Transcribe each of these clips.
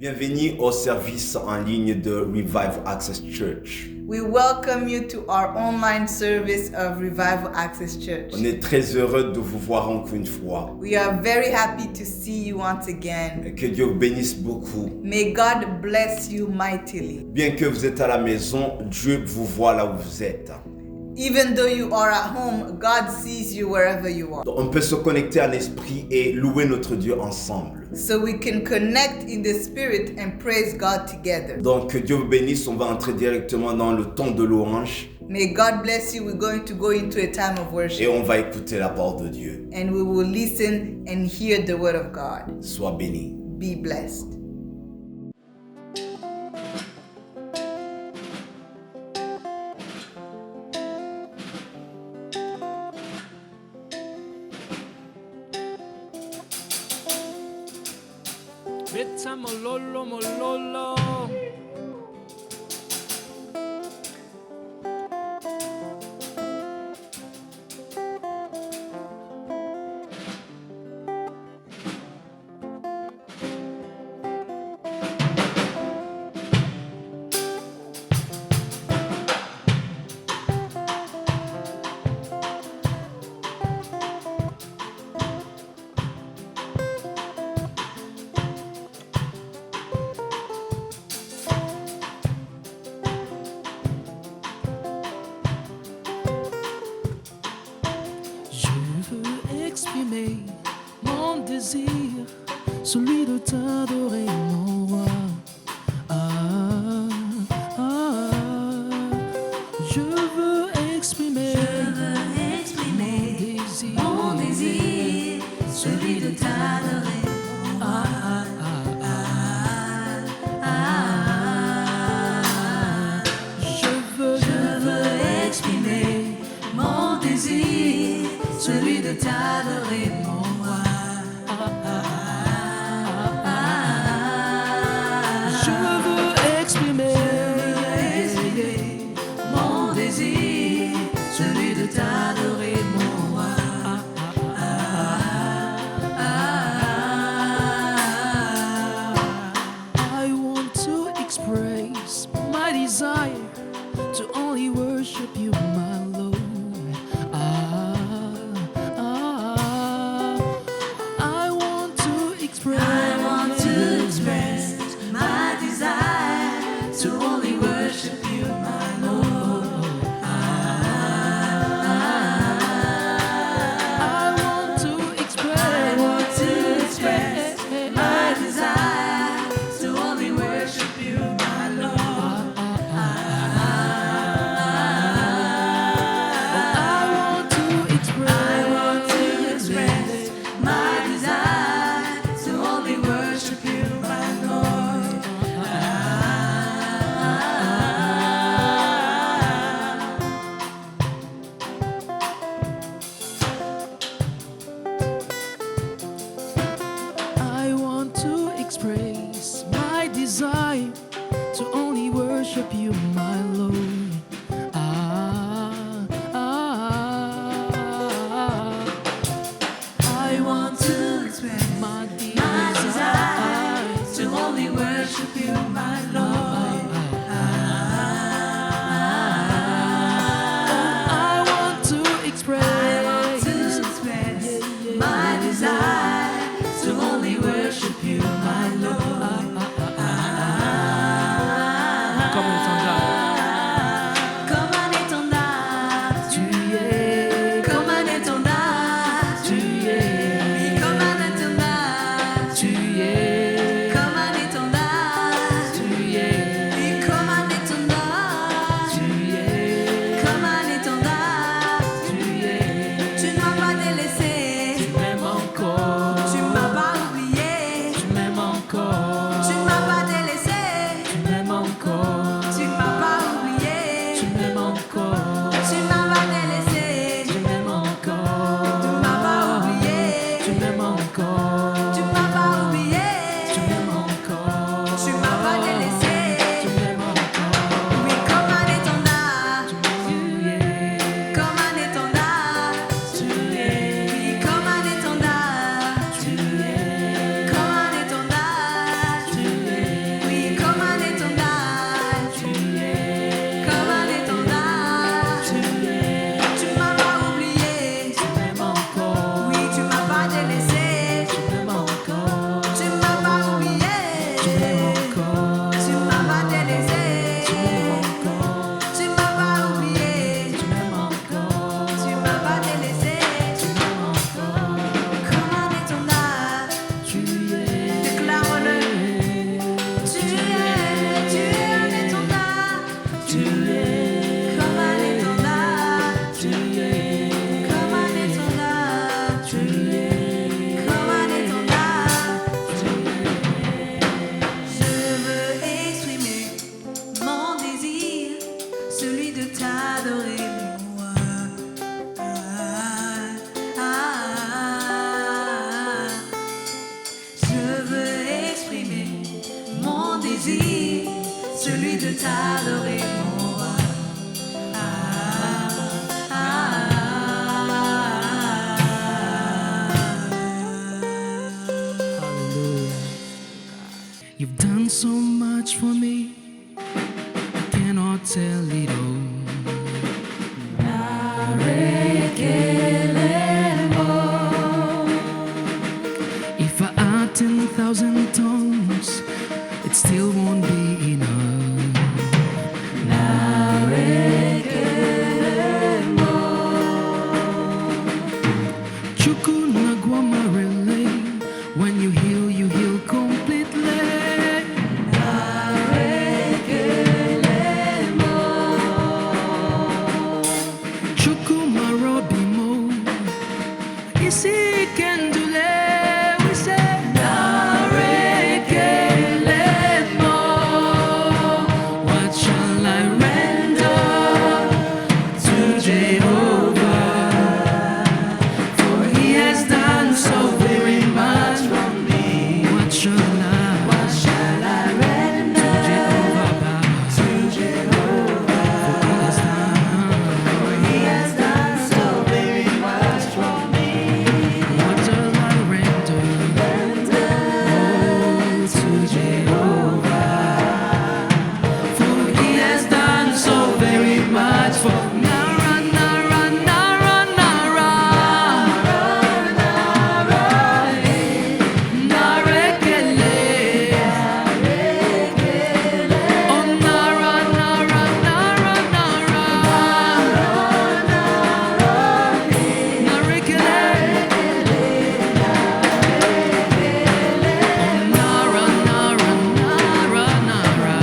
Bienvenue au service en ligne de Revival Access Church. We welcome you to our online service of Revival Access Church. On est très heureux de vous voir encore une fois. We are very happy to see you once again. Et que Dieu vous bénisse beaucoup. May God bless you mightily. Bien que vous êtes à la maison, Dieu vous voit là où vous êtes. Even though you are at home, God sees you wherever you are. Donc, on peut se connecter à l'esprit et louer notre Dieu ensemble. So we can connect in the spirit and praise God together. Donc que Dieu vous bénisse, on va entrer directement dans le temps de louange. May God bless you. We're going to go into a time of Et worship. on va écouter la parole de Dieu. And we will listen and hear the word of God. Sois béni. Be blessed. Beta mololo mololo. Exprimer mon désir, celui de t'adorer, mon roi. Je veux exprimer mon désir, celui de t'adorer. Je veux exprimer mon désir, celui de t'adorer, mon roi. Je veux exprimer mon désir, celui de t'adorer, mon roi. I want to express my desire to only worship you, my Lord. I want to express my desire to only worship you, my Lord. I want to express my desire to only worship you, my Lord. I want to express my desire to only worship you, my Lord. I want to express my desire to only worship you, my Lord. I want to express my desire to only worship you, my Lord. I want to express my desire to only worship you, my Lord. Comme un étendard, tu es. Comme un étendard, tu es. Comme un étendard, tu es. Comme un étendard, tu es. Comme un étendard, tu es. Comme un étendard, tu es. Tu ne m'as pas délaissé, tu m'aimes encore. t'adorer, mon roi. Hallelujah. You've done so much for me, I cannot tell it all. If I had 10,000 tongues, it still won't be enough. Chuku nagwamarele, when you heal completely. Chuku marobimo, isi kendule, we say. What shall I render to Jehovah? For he has done so very much for me. What shall I render to Jehovah? For he has done so very much for me. What shall I render to Jehovah? For he has done so very much for me. Nara, nara, nara, nara. Narekele. Oh, nara, nara, nara, nara. Narekele. Oh, nara, nara, nara, nara.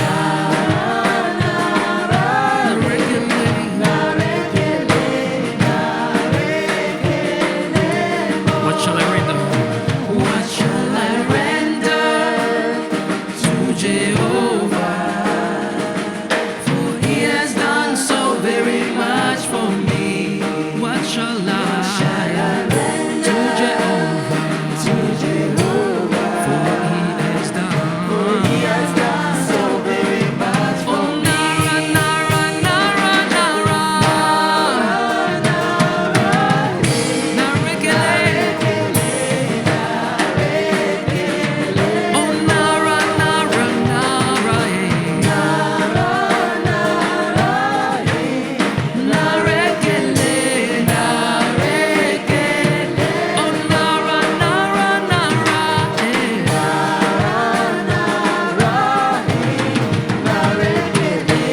What shall I render? What shall I render to Jehovah? For he has done so very much for me. What shall I render to Jehovah? For he has done so very much for me. Oh, nara, nara, nara, nara. Narekele. Oh, nara, nara, nara, narekele, narekele. Oh, nara, nara, nara, narekele.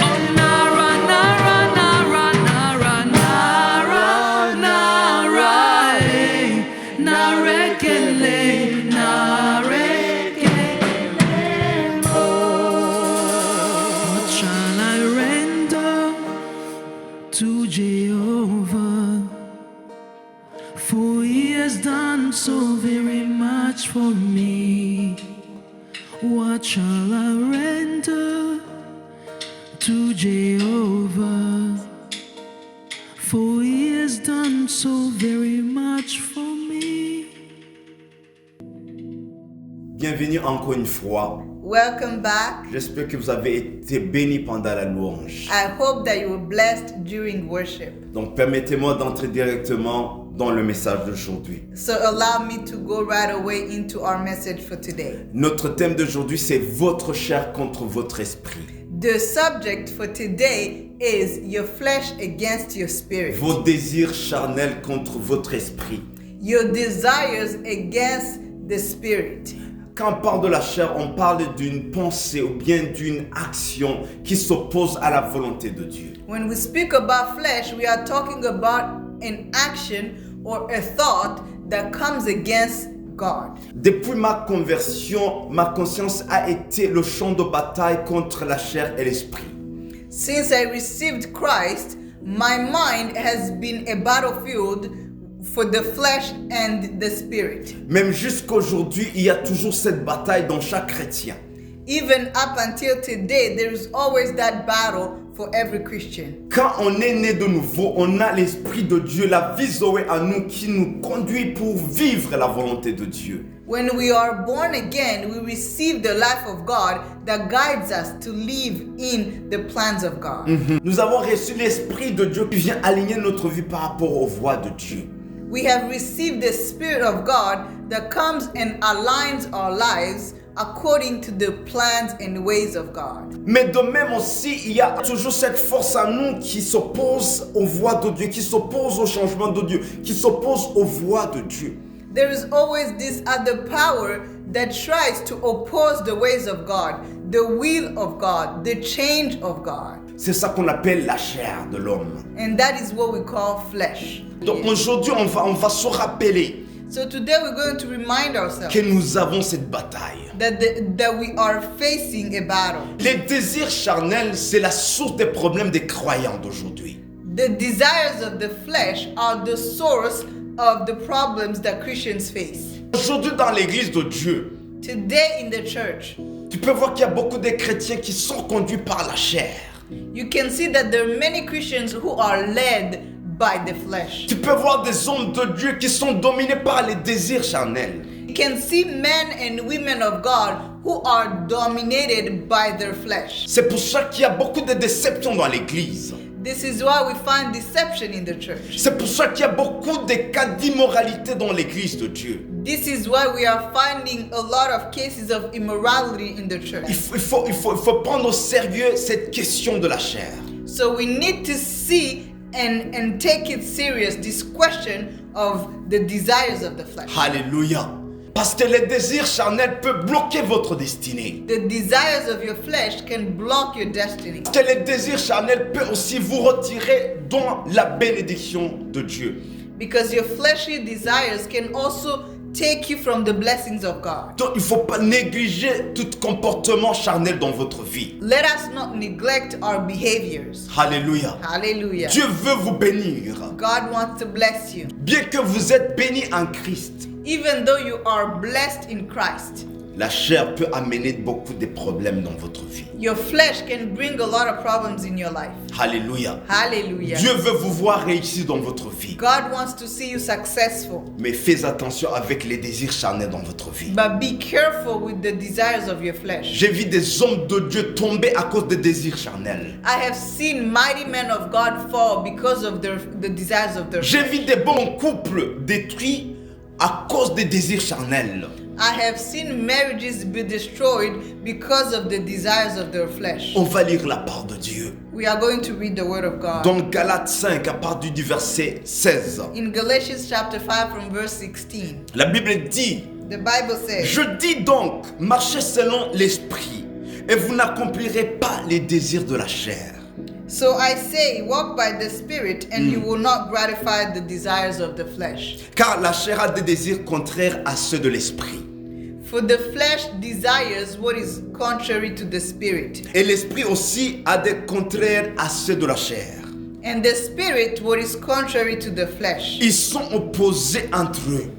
Oh, nara, nara, nara, nara, nara, narekele, narekele. What shall I render to Jehovah? For he has done so very much for me. What shall I render to Jehovah? For he has done so very much for me. Bienvenue encore une fois. Welcome back. J'espère que vous avez été bénis pendant la louange. I hope that you were blessed during worship. Donc permettez-moi d'entrer directement dans le message d'aujourd'hui. So allow me to go right away into our message for today. Notre thème d'aujourd'hui, c'est votre chair contre votre esprit. The subject for today is your flesh against your spirit. Vos désirs charnels contre votre esprit. Your desires against the spirit. Quand on parle de la chair, on parle d'une pensée ou bien d'une action qui s'oppose à la volonté de Dieu. When we speak about flesh, we are talking about an action or a thought that comes against God. Depuis ma conversion, ma conscience a été le champ de bataille contre la chair et l'esprit. Since I received Christ, my mind has been a battlefield for the flesh and the spirit. Même jusqu'aujourd'hui, il y a toujours cette bataille dans chaque chrétien. Even up until today, there is always that battle for every Christian. Quand on est né de nouveau, on a l'Esprit de Dieu, la vie Zoé en nous qui nous conduit pour vivre la volonté de Dieu. When we are born again, we receive the life of God that guides us to live in the plans of God. Nous avons reçu l'Esprit de Dieu qui vient aligner notre vie par rapport aux voies de Dieu. We have received the Spirit of God that comes and aligns our lives according to the plans and ways of God. Mais de même aussi, il y a toujours cette force en nous qui s'oppose aux voies de Dieu, qui s'oppose au changement de Dieu, qui s'oppose aux voies de Dieu. There is always this other power that tries to oppose the ways of God, the will of God, the change of God. C'est ça qu'on appelle la chair de l'homme. And that is what we call flesh. Donc aujourd'hui, on va se rappeler So today we're going to remind ourselves que nous avons cette bataille. that we are facing a battle. Les désirs charnels, c'est la source des problèmes des croyants d'aujourd'hui. The desires of the flesh are the source of the problems that Christians face. Aujourd'hui, dans l'église de Dieu, Today in the church, tu peux voir qu'il y a beaucoup de chrétiens qui sont conduits par la chair. you can see that there are many Christians who are led by the flesh. Tu peux voir des hommes de Dieu qui sont dominés par les désirs charnels. You can see men and women of God who are dominated by their flesh. C'est pour ça qu'il y a beaucoup de déceptions dans l'église. This is why we find deception in the church. C'est pour ça qu'il y a beaucoup de cas d'immoralité dans l'église de Dieu. This is why we are finding a lot of cases of immorality in the church. Il faut prendre au sérieux cette question de la chair. So we need to see and take it serious, this question of the desires of the flesh. Alléluia. Parce que les désirs charnels peuvent bloquer votre destinée. The desires of your flesh can block your destiny. Parce que les désirs charnels peuvent aussi vous retirer dans la bénédiction de Dieu. Because your fleshly desires can also take you from the blessings of God. Donc il ne faut pas négliger tout comportement charnel dans votre vie. Let us not neglect our behaviors. Alléluia. Hallelujah. Dieu veut vous bénir. God wants to bless you. Bien que vous êtes bénis en Christ, Even though you are blessed in Christ, la chair peut amener beaucoup de problèmes dans votre vie. your flesh can bring a lot of problems in your life. Alléluia. Hallelujah. Dieu veut vous voir réussir dans votre vie. God wants to see you successful. Mais faites attention avec les désirs charnels dans votre vie. But be careful with the desires of your flesh. J'ai vu des hommes de Dieu tomber à cause des désirs charnels. I have seen mighty men of God fall because of the desires of their J'ai flesh. vu des bons couples détruits à cause des désirs charnels. I have seen marriages be destroyed because of the desires of their flesh. On va lire la part de Dieu. We are going to read the word of God. Dans Galates 5, à partir du verset 16, In Galatians chapter 5 from verse 16, la Bible dit: the Bible says, Je dis donc, marchez selon l'esprit, et vous n'accomplirez pas les désirs de la chair. So I say, walk by the Spirit, and you will not gratify the desires of the flesh. Car la chair a des désirs contraires à ceux de l'esprit. For the flesh desires what is contrary to the Spirit, Et l'esprit aussi a des contraires à ceux de la chair. and the Spirit what is contrary to the flesh. Ils sont opposés entre eux,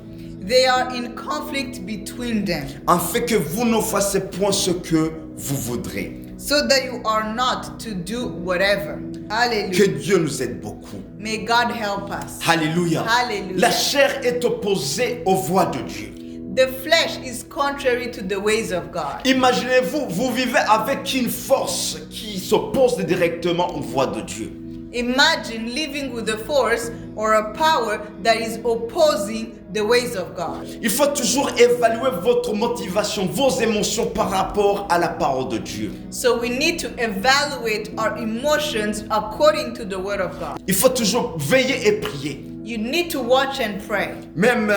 They are in conflict between them, afin que vous ne fassiez point ce que vous voudrez. so that you are not to do whatever. Que Hallelujah. Dieu nous aide beaucoup. May God help us. Alléluia. Hallelujah. La chair est opposée aux voies de Dieu. The flesh is contrary to the ways of God. Imaginez-vous, vous vivez avec une force qui s'oppose directement aux voies de Dieu. Imagine living with a force or a power that is opposing the ways of God. Il faut toujours évaluer votre motivation, vos émotions par rapport à la parole de Dieu. So we need to evaluate our emotions according to the word of God. Il faut toujours veiller et prier. You need to watch and pray. Même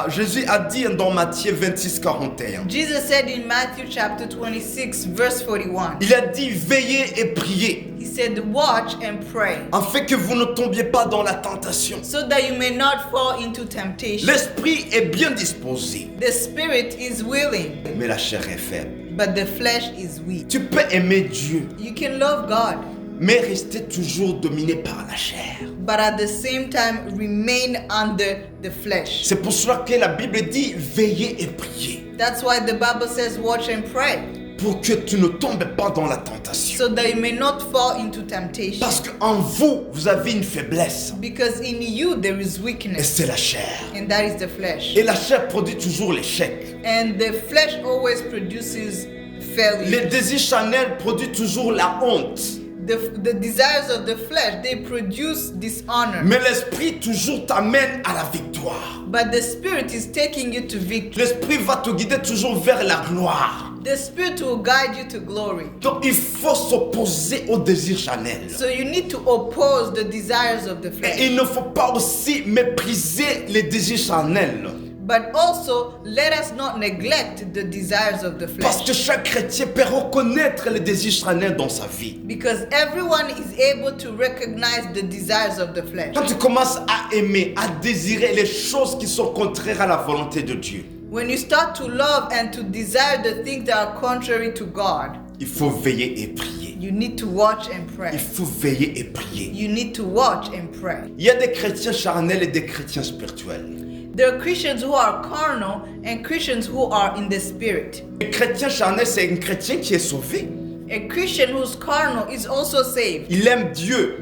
Jésus a dit dans Matthieu 26, 41. Jesus said in Matthew chapter 26 verse 41, Il a dit veillez et priez, he said, watch and pray, afin que vous ne tombiez pas dans la tentation. so that you may not fall into temptation. L'esprit est bien disposé, The spirit is willing, mais la chair est faible. but the flesh is weak. Tu peux aimer Dieu, You can love God, mais rester toujours dominé par la chair. but at the same time remain under the flesh. C'est pour cela que la Bible dit veillez et priez. That's why the Bible says watch and pray. pour que tu ne tombes pas dans la tentation. so that you may not fall into temptation. Parce qu'en vous, vous avez une faiblesse. Because in you there is Et weakness, c'est la chair. and that is the flesh. Et la chair produit toujours l'échec. And the flesh always produces failure. Les désirs charnels produisent toujours la honte. The desires of the flesh, they produce dishonor. Mais l'esprit toujours t'amène à la victoire. But the spirit is taking you to victory. L'esprit va te guider toujours vers la gloire. The spirit will guide you to glory. Donc il faut s'opposer aux désirs charnels. So you need to oppose the desires of the Et flesh. il ne faut pas aussi mépriser les désirs charnels. But also, let us not neglect the desires of the Parce que flesh. chaque chrétien peut reconnaître les désirs charnels dans sa vie. Because everyone is able to recognize the desires of the flesh. Quand tu commences à aimer, à désirer les choses qui sont contraires à la volonté de Dieu, When you start to love and to desire the things that are contrary to God, il faut veiller et prier. you need to watch and Il pray. faut veiller et prier. You need to watch and pray. Il y a des chrétiens charnels et des chrétiens spirituels. There are Christians who are carnal and Christians who are in the spirit. Un chrétien charnel, c'est un chrétien qui est sauvé. A Christian who's carnal is also saved. Il aime Dieu,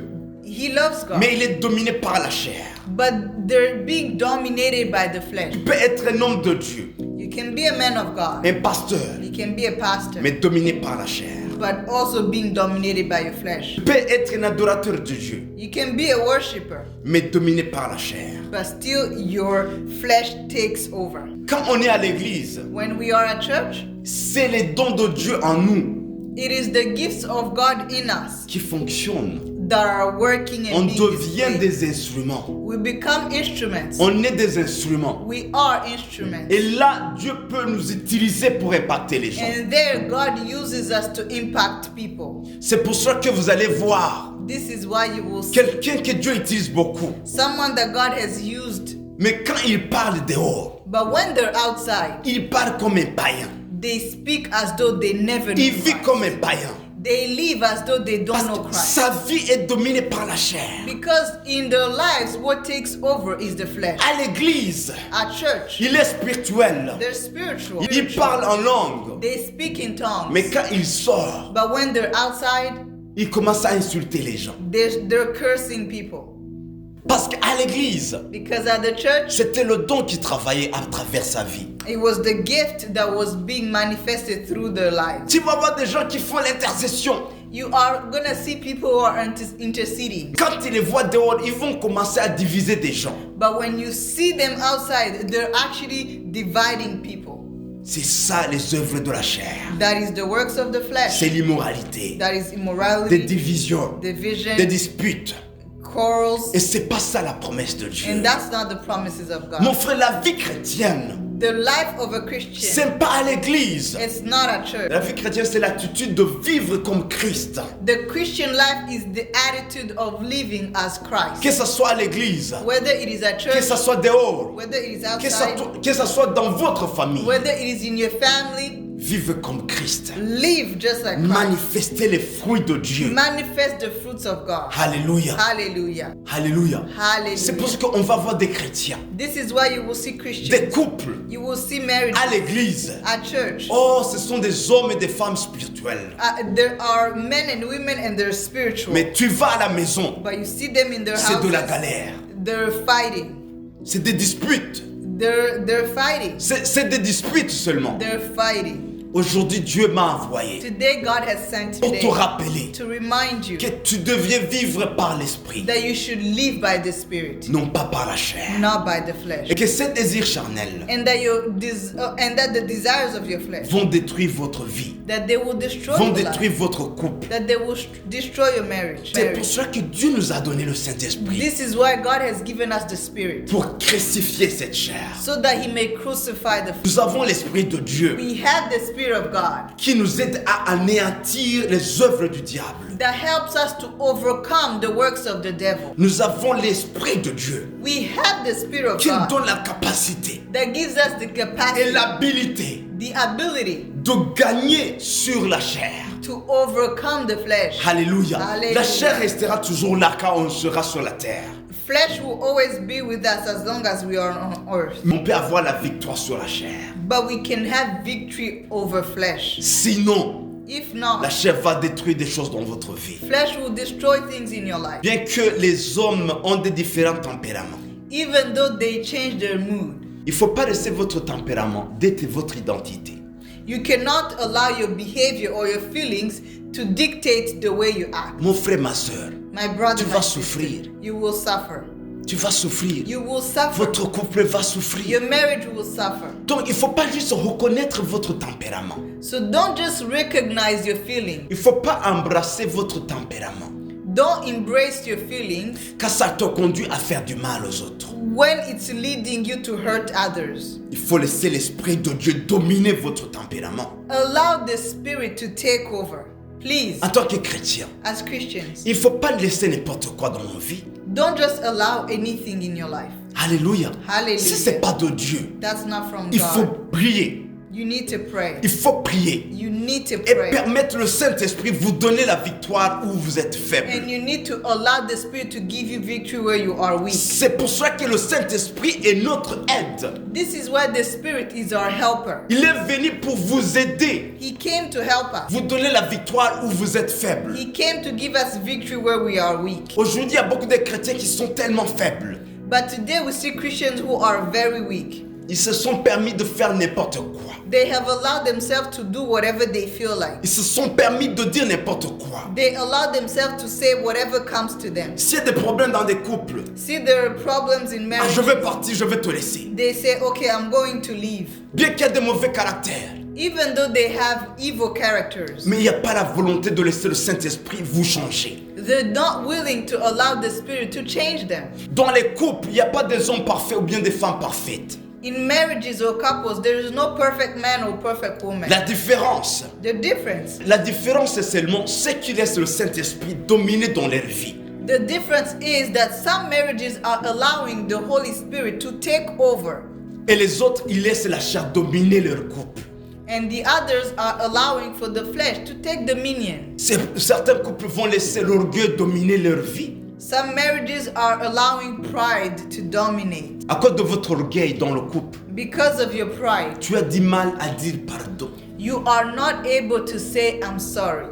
He loves God. mais il est dominé par la chair. But they're being dominated by the flesh. Il peut être un homme de Dieu, You can be a man of God. un pasteur, You can be a pastor. mais dominé par la chair. But also being dominated by your flesh. Il peut être un adorateur de Dieu, You can be a worshiper, mais dominé par la chair. but still your flesh takes over. Quand on est à l'église, When we are at church, c'est les dons de Dieu en nous it is the gifts of God in us qui fonctionnent. that are working On and being devient displayed. des instruments. We become instruments. On est des instruments. We are instruments. Et là, Dieu peut nous utiliser pour impacter les gens. And there, God uses us to impact people. C'est pour ça que vous allez voir This is why you will see quelqu'un que Dieu utilise beaucoup. someone that God has used, Mais quand il parle dehors, but when they're outside, il parle comme un païen. they speak as though they never knew Il vit Christ. comme un païen. They live as though they don't Parce know que Christ. sa vie est dominée par la chair. Because in their lives, what takes over is the flesh. À l'église, At church, il est spirituel. they're spiritual. Il parle en langue. They speak in tongues. Mais quand il sort, But when they're outside, il commence à insulter les gens. they're cursing people. Parce qu'à l'église, Because at the church, c'était le don qui travaillait à travers sa vie. it was the gift that was being manifested through their lives. Tu vas voir des gens qui font l'intercession. You are gonna see people who are interceding. Quand ils les voient dehors, ils vont commencer à diviser des gens. But when you see them outside, they're actually dividing people. C'est ça les œuvres de la chair. That is the works of the flesh. C'est l'immoralité, That is des immorality, divisions, division, des disputes. quarrels. Et c'est pas ça la promesse de Dieu. And that's not the promises of Mon God. frère, la vie chrétienne, The life of a Christian, c'est pas à l'église. it's not at church. La vie chrétienne, c'est l'attitude de vivre comme Christ. The Christian life is the attitude of living as Christ. Que ce soit à l'église, Whether it is at que church, ce soit dehors, whether it is que outside, ce soit dans votre famille, whether it is in your family, vivez comme Christ. live just like Christ. Manifestez les fruits de Dieu. Manifest the fruits of God. Alléluia. Hallelujah. Alléluia. C'est pour Hallelujah. ça qu'on va voir des chrétiens, This is why you will see des Christians. couples You will see married à l'église. at church. Oh, ce sont des hommes et des femmes spirituels. There are men and women and they're spiritual. Mais tu vas à la maison, But you see them in their c'est de la houses. galère. They're fighting. C'est des disputes. They're fighting. C'est des disputes seulement. They're fighting. Aujourd'hui, Dieu m'a envoyé Today God has sent pour te today rappeler to remind you que tu deviens vivre par l'esprit, that you should live by the Spirit, non pas par la chair. not by the flesh. Et que ces désirs charnels And that the desires of your flesh, vont détruire votre vie, that they will destroy vont your détruire life, votre couple. that they will destroy your marriage. C'est pour cela que Dieu nous a donné le Saint-Esprit, This is why God has given us the Spirit, pour crucifier cette chair. so that He may crucify the flesh. Nous avons l'Esprit de Dieu We have the Spirit of God qui nous aide à anéantir les œuvres du diable. that helps us to overcome the works of the devil. Nous avons l'Esprit de Dieu We have the Spirit of qui nous God donne la capacité that gives us the et capacity, l'habilité the ability de gagner sur la chair. to overcome the flesh. Alléluia. Alléluia. La chair restera toujours là quand on sera sur la terre. Flesh will always be with us as long as we are on earth. On peut avoir la victoire sur la chair. But we can have victory over flesh. Sinon, If la not, chair va détruire des choses dans votre vie. flesh will destroy things in your life. Bien que les hommes ont des différents tempéraments, Even though they change their mood, il ne faut pas laisser votre tempérament d'être votre identité. you cannot allow your behavior or your feelings to dictate the way you act. Mon frère, ma soeur, My brother, Tu my vas sister, souffrir. you will suffer. tu vas souffrir. You will suffer. Votre couple va Your souffrir. marriage will suffer. Donc, il ne faut pas juste reconnaître votre tempérament. So don't just recognize your feelings. Il ne faut pas embrasser votre tempérament. Don't embrace your feelings Car ça te conduit à faire du mal aux autres. when it's leading you to hurt others. Il faut laisser l'Esprit de Dieu dominer votre tempérament. Allow the Spirit to take over. Please, En tant que chrétien, as Christians, il ne faut pas laisser n'importe quoi dans nos vies. don't just allow anything in your life. Alléluia. Hallelujah. Si ce n'est pas de Dieu, That's not from il faut God. prier. You need to pray. Il faut prier. You need to Et pray. permettre le Saint-Esprit vous donner la victoire où vous êtes faible. And you need to allow the Spirit to give you victory where you are weak. C'est pour ça que le Saint-Esprit est notre aide. This is why the Spirit is our helper. Il est venu pour vous aider, He came to help us. vous donner la victoire où vous êtes faible. He came to give us victory where we are weak. Aujourd'hui, il y a beaucoup de chrétiens qui sont tellement faibles. But today we see Christians who are very weak. Ils se sont permis de faire n'importe quoi. They have allowed themselves to do whatever they feel like. Ils se sont permis de dire n'importe quoi. They allow themselves to say whatever comes to them. S'il y a des problèmes dans des couples, See, there are problems in ah, marriage. je vais partir, je vais te laisser. They say, okay, I'm going to leave. Bien qu'il y ait des mauvais caractères, Even though they have evil characters, mais il n'y a pas la volonté de laisser le Saint-Esprit vous changer. they're not willing to allow the Spirit to change them. Dans les couples, il n'y a pas des hommes parfaits ou bien des femmes parfaites. In marriages or couples, there is no perfect man or perfect woman. La différence, The difference c'est seulement ce qui laisse le Saint-Esprit dominer dans leur vie. The difference is that some marriages are allowing the Holy Spirit to take over, Et les autres, ils laissent la chair dominer leur couple. and the others are allowing for the flesh to take dominion. Certains couples vont laisser l'orgueil dominer leur vie. Some marriages are allowing pride to dominate. À cause de votre orgueil dans le couple, Because of your pride, tu as du mal à dire pardon. you are not able to say, I'm sorry.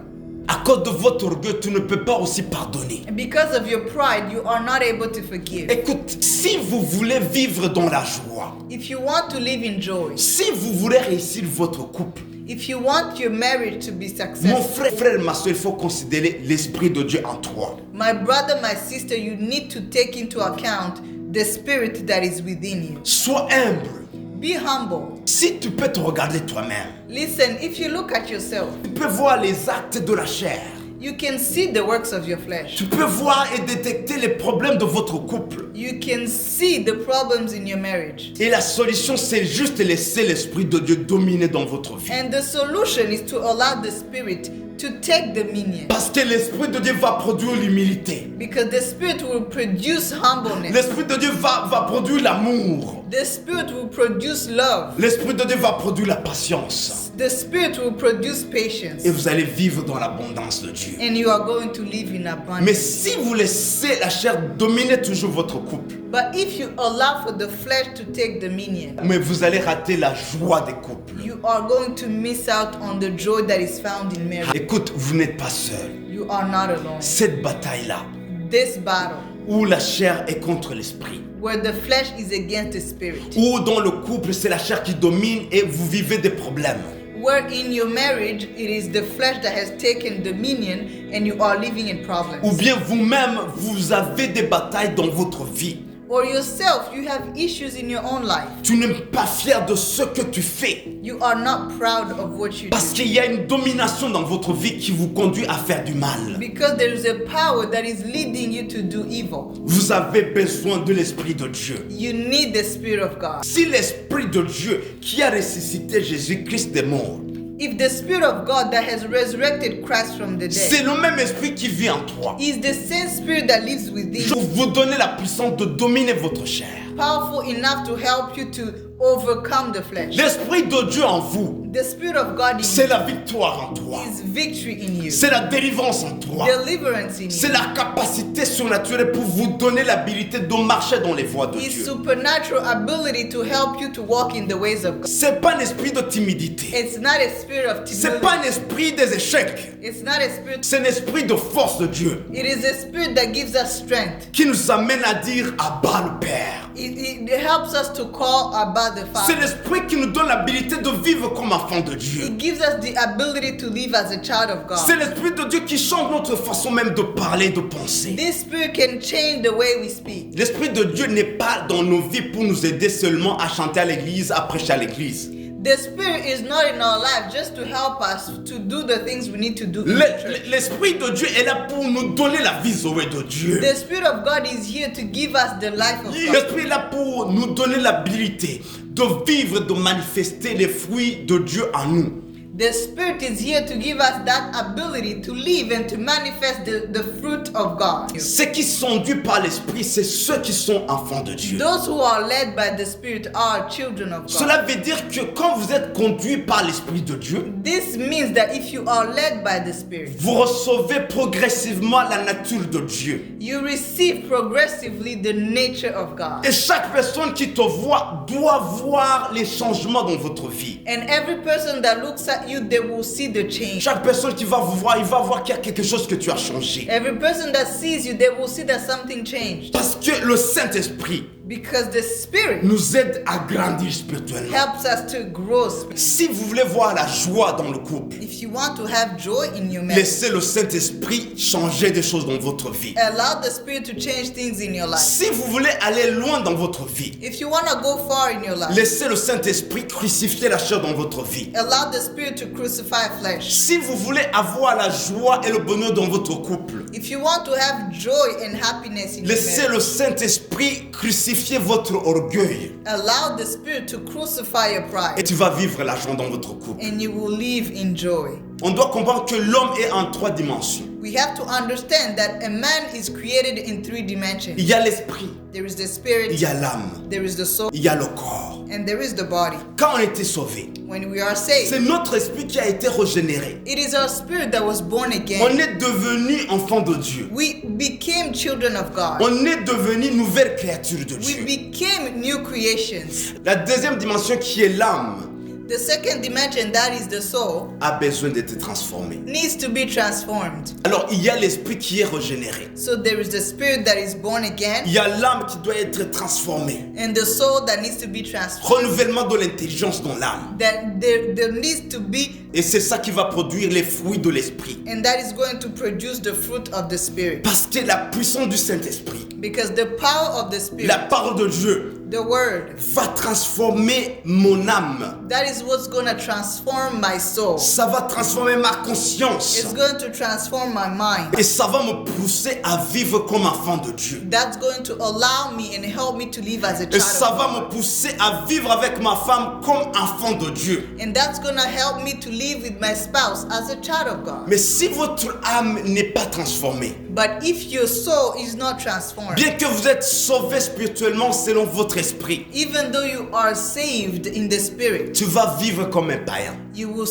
À cause de votre orgueil, tu ne peux pas aussi pardonner. And because of your pride, you are not able to forgive. Écoute, si vous voulez vivre dans la joie, If you want to live in joy, si vous voulez réussir votre couple, if you want your marriage to be mon successful, frère, ma soeur, il faut considérer l'Esprit de Dieu en toi. my brother, my sister, you need to take into account the spirit that is within you. Sois humble. Be humble. Si tu peux te regarder toi-même, Listen, if you look at yourself, tu peux voir les actes de la chair. you can see the works of your flesh. Tu peux voir et détecter les problèmes de votre couple. You can see the problems in your marriage. Et la solution, c'est juste laisser l'Esprit de Dieu dominer dans votre vie. And the solution is to allow the spirit to take dominion. Parce que l'Esprit de Dieu va produire l'humilité. Because the spirit will produce humbleness. L'Esprit de Dieu va produire l'amour. The spirit will produce love. L'Esprit de Dieu va produire la patience. The spirit will produce patience. Et vous allez vivre dans l'abondance de Dieu. And you are going to live in Mais abundance. si vous laissez la chair dominer toujours votre couple, But if you allow for the flesh to take dominion, mais vous allez rater la joie des couples. you are going to miss out on the joy that is found in marriage. Écoute, vous n'êtes pas seul. You are not alone. Cette bataille-là, This battle, où la chair est contre l'esprit, where the flesh is against the spirit, où dans le couple c'est la chair qui domine et vous vivez des problèmes. where in your marriage it is the flesh that has taken dominion and you are living in Ou problems. bien vous-même, vous avez des batailles dans votre vie. Or yourself, you have issues in your own life. Tu n'es pas fier de ce que tu fais. You are not proud of what you Parce do. qu'il y a une domination dans votre vie qui vous conduit à faire du mal. Because there is a power that is leading you to do evil. Vous avez besoin de l'Esprit de Dieu. You need the Spirit of God. Si l'Esprit de Dieu qui a ressuscité Jésus-Christ des morts, If the Spirit of God that has resurrected Christ from the c'est dead le même Esprit qui vit en toi, is the same Spirit that lives within pour you, vous donner la puissance de dominer votre chair. powerful enough to help you to overcome the flesh. L'Esprit de Dieu en vous, The Spirit of God in c'est you la victoire en toi. is victory in you, C'est la délivrance en toi. deliverance in C'est you, la capacité surnaturelle pour vous donner l'habilité de marcher dans les voies de is Dieu. supernatural ability to help you to walk in the ways of God. C'est pas un esprit de timidité. It's not a spirit of C'est pas un timidity. esprit des échecs. It's not a spirit. C'est un esprit de force de Dieu It is a spirit that gives us strength. qui nous amène à dire Abba le Père. It helps us to call Abba the C'est Father. l'esprit qui nous donne l'habilité de vivre comme enfant de Dieu. It gives us the ability to live as a child of C'est God. l'esprit de Dieu qui change notre façon même de parler, de penser. This spirit can change the way we speak. L'esprit de Dieu n'est pas dans nos vies pour nous aider seulement à chanter à l'église, à prêcher à l'église. The spirit is not in our life just to help us to do the things we need to do in the church. L'esprit de Dieu est là pour nous donner la vie sauvée de Dieu. The Spirit of God is here to give us the life of God. L'esprit est là pour nous donner l'habilité de vivre, de manifester les fruits de Dieu en nous. The Spirit is here to give us that ability to live and to manifest the fruit of God. Ceux qui sont dus par l'esprit, c'est ceux qui sont enfants de Dieu. Those who are led by the Spirit are children of God. Cela veut dire que quand vous êtes conduit par l'esprit de Dieu, This means that if you are led by the Spirit, vous recevez progressivement la nature de Dieu. you receive progressively the nature of God. Et chaque personne qui te voit doit voir les changements dans votre vie. And every person that looks at you, they will see the change. Chaque personne qui va vous voir, il va voir qu'il y a quelque chose que tu as changé. Every person that sees you, they will see that something changed. Parce que le Saint-Esprit Because the Spirit nous aide à grandir spirituellement. helps us to grow spiritually. Si vous voulez voir la joie dans le couple, If you want to have joy in your marriage, laissez le Saint-Esprit changer des choses dans votre vie. allow the Spirit to change things in your life. Si vous voulez aller loin dans votre vie, If you want to go far in your life, laissez le Saint-Esprit crucifier la chair dans votre vie. allow the Spirit to crucify flesh. Si vous voulez avoir la joie et le bonheur dans votre couple, If you want to have joy and happiness in your laissez marriage, le Saint-Esprit crucifier votre orgueil. allow the Spirit to crucify your Et pride, tu vas vivre la joie dans votre couple. and you will live in joy. On doit comprendre que l'homme est en 3 dimensions. We have to understand that a man is created in 3 dimensions. Il y a l'esprit, There is the il spirit, y a l'âme, there is the soul, il y a le corps. and there is the body. Quand on était sauvé, When we are c'est saved, notre esprit qui a été régénéré. it is our spirit that was born On again. est devenu enfant de Dieu. We became children of God. On est devenu nouvelle créature de We Dieu. became new creations. La deuxième dimension qui est l'âme The second dimension, that is the soul, a besoin d'être transformée. needs to be transformed. Alors il y a l'esprit qui est régénéré. So there is the spirit that is born again, Il y a l'âme qui doit être transformée. and the soul that needs to be transformed. Renouvellement de l'intelligence dans l'âme. That there needs to be, Et c'est ça qui va produire les fruits de l'esprit. and that is going to produce the fruit of the spirit. Parce que la puissance du Saint-Esprit, Because the power of the la spirit, parole de Dieu, the word, va transformer mon âme. that is what's going to transform my soul. Ça va transformer ma conscience. It's going to transform my mind. Et ça va me pousser à vivre comme enfant de Dieu. That's going to allow me and help me to live as a Et child ça of va God. me pousser à vivre avec ma femme comme enfant de Dieu. And that's going to help me to live with my spouse as a child of God. Mais si votre âme n'est pas transformée, But if your soul is not transformed, bien que vous êtes sauvé spirituellement selon votre esprit, even though you are saved in the spirit, tu vas vivre comme un païen. you will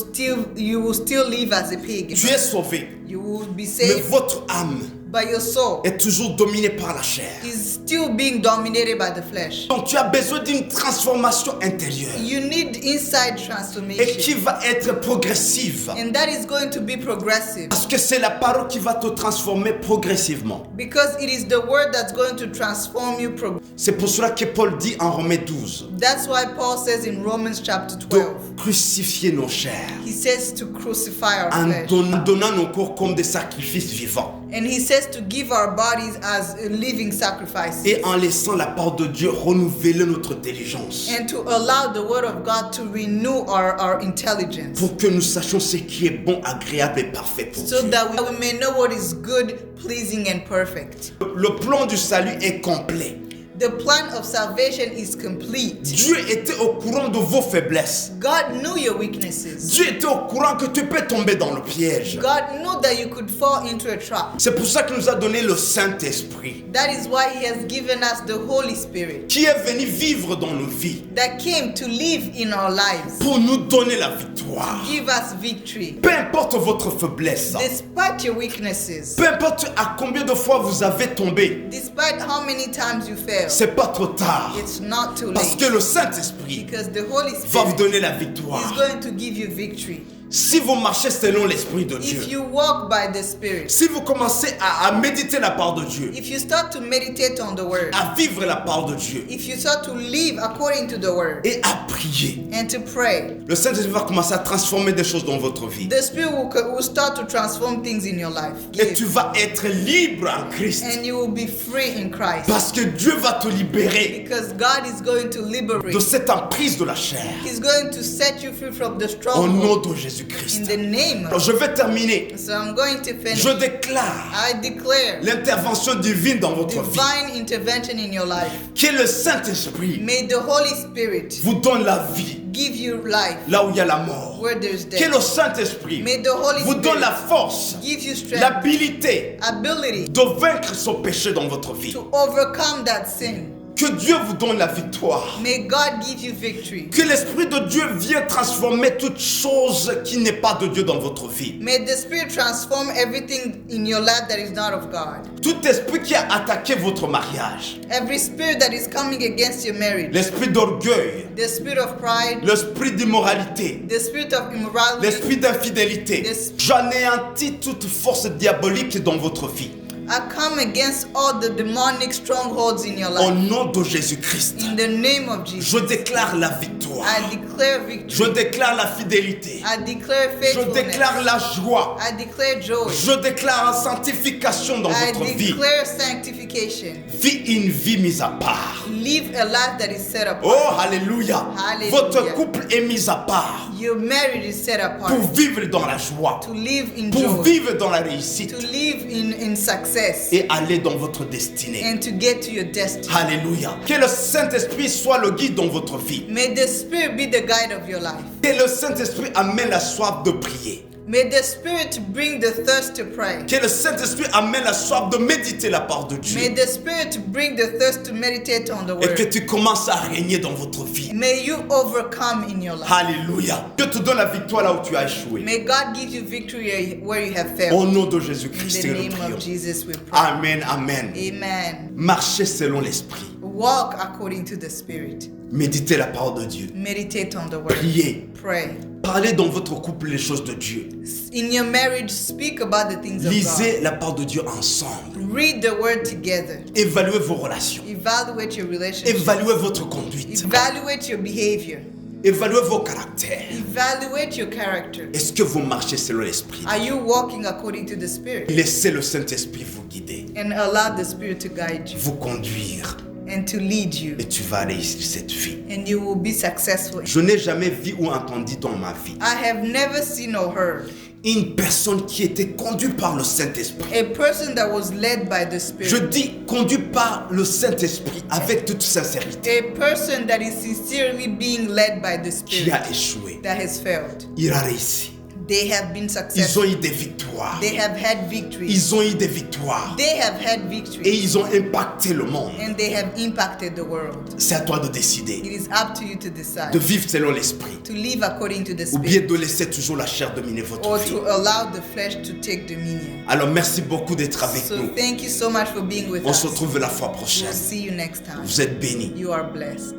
still live as a pig. Tu es sauvé, You will be mais saved, votre âme but your soul est toujours dominée par la chair. is still being dominated by the flesh. Donc tu as besoin d'une transformation intérieure You need inside et qui transformation, va être progressive. and that is going to be progressive, Parce que c'est la parole qui va te transformer progressivement. because it is the word that's going to transform you. C'est pour cela que Paul dit en Romains 12 That's why Paul says in Romans chapter de 12, crucifier nos chairs he says to crucify our en flesh. donnant nos corps comme des sacrifices vivants And he says to give our bodies as a living sacrifice, et en laissant la parole de Dieu renouveler notre intelligence and to allow the word of God to renew our intelligence, pour que nous sachions ce qui est bon, agréable et parfait pour so Dieu. that we may know what is good, pleasing, and perfect. Le plan du salut est complet. The plan of salvation is complete. Dieu était au courant de vos faiblesses. God knew your weaknesses. Dieu était au courant que tu peux tomber dans le piège. God knew that you could fall into a trap. C'est pour ça qu'il nous a donné le Saint-Esprit, That is why He has given us the Holy Spirit qui est venu vivre dans nos vies that came to live in our lives, pour nous donner la victoire. give us victory. Peu importe votre faiblesse, Despite your weaknesses, peu importe à combien de fois vous avez tombé, despite how many times you fail, c'est pas trop tard. it's not too Parce que late. le Saint-Esprit Because the Holy va vous Spirit donner la is victoire. going to give you victory. Si vous marchez selon l'Esprit de If Dieu, you walk by the Spirit, si vous commencez à méditer la part de Dieu, if you start to meditate on the Word, à vivre la part de Dieu if you start to live according to the Word et à prier, and to pray, le Saint-Esprit va commencer à transformer des choses dans votre vie. the Spirit will start to transform things in your life. Et tu vas être libre en Christ. And you will be free in Christ. Parce que Dieu va te libérer Because God is going to liberate. de cette emprise de la chair. He's going to set you free from the Au nom stronghold de in Jésus-Christ. the name Alors, of. je vais terminer. So I'm going to finish. Je déclare I declare l'intervention divine dans votre vie. divine intervention in your life. Que le Saint-Esprit May the Holy Spirit vous donne la vie give you life là où il y a la mort. where there's Que death. le Saint-Esprit May the Holy vous donne Spirit la force, give you strength, l'habilité ability de vaincre son péché dans votre vie. to overcome that sin. Que Dieu vous donne la victoire. May God give you victory. Que l'Esprit de Dieu vienne transformer toute chose qui n'est pas de Dieu dans votre vie. May the Spirit transform everything in your life that is not of God. Tout esprit qui a attaqué votre mariage, Every spirit that is coming against your marriage, l'esprit d'orgueil, the spirit of pride, l'esprit d'immoralité, the spirit of immorality, l'esprit d'infidélité, Yes. j'anéantis toute force diabolique dans votre vie. I come against all the demonic strongholds in your Au life. nom de Jésus-Christ, In the name of je Jesus, déclare la victoire. I declare Je victory. déclare la fidélité. I declare Je faithfulness. déclare la joie. I declare joy. Je déclare la sanctification dans I votre vie. declare sanctification. Vis une vie mise à part. Live a life that is set apart. Oh, alléluia. Alléluia. Votre couple est mis à part Your marriage is set apart pour vivre dans la joie, to live in pour joy, vivre dans la réussite to live in success, et aller dans votre destinée. and to get to your destiny. Alléluia. Que le Saint-Esprit soit le guide dans votre vie. May the Spirit be the guide of your life. Que le Saint-Esprit amène la soif de prier. May the Spirit bring the thirst to pray. Que le Saint-Esprit amène la soif de méditer la part de May Dieu. the Spirit bring the thirst to meditate on the Et que Word. tu commences à régner dans votre vie. May you overcome in your life. Alléluia. Dieu te donne la victoire là où tu as échoué. May God give you victory where you have Au failed. nom de In Jésus-Christ, the nous name prions. of Jesus we pray. Amen, amen. Amen. Marchez selon l'Esprit. Walk according to the Spirit. Méditez la parole de Dieu. Meditate on the Word. Priez. Pray. Parlez dans votre couple les choses de Dieu. In your marriage, speak about the things of Lisez la parole de Dieu ensemble. God. Read the Word together. Évaluez vos relations. Evaluate your relationship. Évaluez votre conduite. Evaluate your behavior. Évaluez vos caractères. Evaluate your character. Est-ce que vous marchez selon l'Esprit? Are you walking according to the Spirit? Laissez le Saint-Esprit vous guider, And allow the Spirit to guide you vous conduire. and to lead you. Et tu vas réussir cette vie. And you will be successful. Je n'ai jamais vu ou entendu dans ma vie I have never seen or heard une personne qui était conduite par le Saint-Esprit. a person that was led by the Je Spirit. dis conduite par le Saint-Esprit avec toute sincérité, A person that is sincerely being led by the qui Spirit a échoué. that has failed. Il a réussi. They have been Ils successful. ont eu des victoires. They have had victory. Ils ont eu des victoires. They have had Et victory. ils ont impacté le monde. And they have impacted the world. C'est à toi de It décider is up to you to de decide vivre selon l'Esprit to live according to the ou bien Spirit de laisser toujours la chair dominer votre or vie. to allow the flesh to take dominion. Alors merci beaucoup d'être avec So nous. thank you so much for being with On us. se retrouve la fois We'll prochaine. see you next time. Vous êtes bénis. You are blessed.